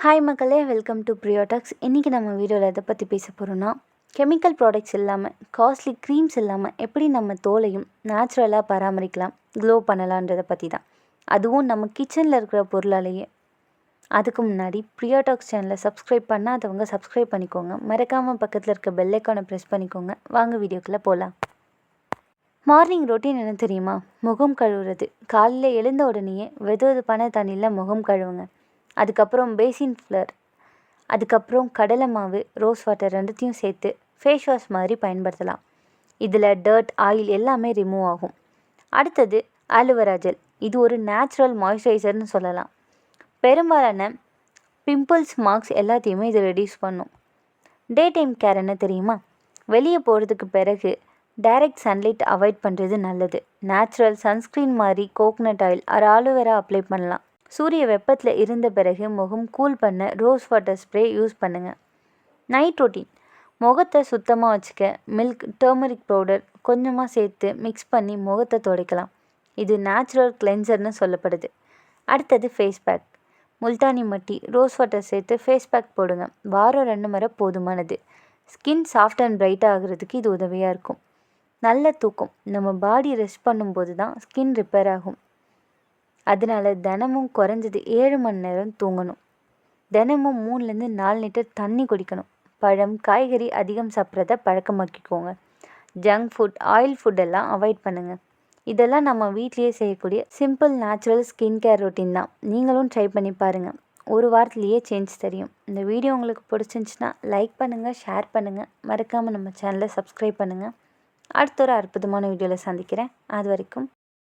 Hi மக்களே, welcome to ப்ரியோடாக்ஸ். இன்றைக்கி நம்ம வீடியோவில் எதை பற்றி பேச போகிறோன்னா, கெமிக்கல் ப்ராடக்ட்ஸ் இல்லாமல், காஸ்ட்லி க்ரீம்ஸ் இல்லாமல் எப்படி நம்ம தோலையும் நேச்சுரலாக பராமரிக்கலாம், க்ளோ பண்ணலான்றதை பற்றி தான். அதுவும் நம்ம கிச்சனில் இருக்கிற பொருளாலேயே. அதுக்கு முன்னாடி ப்ரியோடாக்ஸ் சேனலை சப்ஸ்கிரைப் பண்ணாதவங்க சப்ஸ்கிரைப் பண்ணிக்கோங்க. மறக்காமல் பக்கத்தில் இருக்க பெல் ஐக்கானை ப்ரெஸ் பண்ணிக்கோங்க. வாங்க வீடியோக்குள்ளே போகலாம். மார்னிங் ரொட்டீன் என்ன தெரியுமா? முகம் கழுவுறது. காலையில் எழுந்த உடனேயே வெதுவெதுப்பான தண்ணியில் முகம் கழுவுங்க. அதுக்கப்புறம் பேசின் ஃப்ளர், அதுக்கப்புறம் கடலை மாவு, ரோஸ் வாட்டர் ரெண்டுத்தையும் சேர்த்து ஃபேஸ் வாஷ் மாதிரி பயன்படுத்தலாம். இதில் டர்ட், ஆயில் எல்லாமே ரிமூவ் ஆகும். அடுத்தது ஆலோவேரா ஜெல். இது ஒரு நேச்சுரல் மாய்ஸ்சரைசர்னு சொல்லலாம். பெரும்பாலான பிம்பிள்ஸ், மார்க்ஸ் எல்லாத்தையுமே இது ரெடியூஸ் பண்ணும். டே டைம் கேர் என்ன தெரியுமா? வெளியே போகிறதுக்கு பிறகு டைரக்ட் சன்லைட் அவாய்ட் பண்ணுறது நல்லது. நேச்சுரல் சன்ஸ்க்ரீன் மாதிரி coconut oil R aloe vera apply பண்ணலாம். சூரிய வெப்பத்தில் இருந்த பிறகு முகம் கூல் பண்ண ரோஸ் வாட்டர் ஸ்ப்ரே யூஸ் பண்ணுங்கள். Night routine. முகத்தை சுத்தமாக வச்சுக்க மில்க், டர்மரிக் பவுடர் கொஞ்சமாக சேர்த்து மிக்ஸ் பண்ணி முகத்தை துடைக்கலாம். இது நேச்சுரல் கிளென்சர்னு சொல்லப்படுது. அடுத்தது face pack. Multani mitti, rose water சேர்த்து ஃபேஸ் பேக் போடுங்க. வாரம் 2 முறை போதுமானது. ஸ்கின் சாஃப்ட் அண்ட் பிரைட்டாக ஆகிறதுக்கு இது உதவியாக இருக்கும். நல்ல தூக்கம். நம்ம பாடி ரெஸ்ட் பண்ணும்போது தான் ஸ்கின் ரிப்பேர் ஆகும். அதனால் தினமும் குறைஞ்சது 7 மணி நேரம் தூங்கணும். தினமும் 3லேருந்து 4 லிட்டர் தண்ணி குடிக்கணும். பழம், காய்கறி அதிகம் சாப்பிட்றத பழக்கமாக்கிக்கோங்க. ஜங்க் ஃபுட், ஆயில் ஃபுட்டெல்லாம் அவாய்ட் பண்ணுங்கள். இதெல்லாம் நம்ம வீட்லேயே செய்யக்கூடிய simple natural skin care routine தான். நீங்களும் ட்ரை பண்ணி பாருங்கள். ஒரு வாரத்துலேயே சேஞ்ச் தெரியும். இந்த வீடியோ உங்களுக்கு பிடிச்சிருந்துச்சின்னா லைக் பண்ணுங்கள், ஷேர் பண்ணுங்கள். மறக்காமல் நம்ம சேனலை சப்ஸ்கிரைப் பண்ணுங்கள். அடுத்த ஒரு அற்புதமான வீடியோவில் சந்திக்கிறேன். அது வரைக்கும்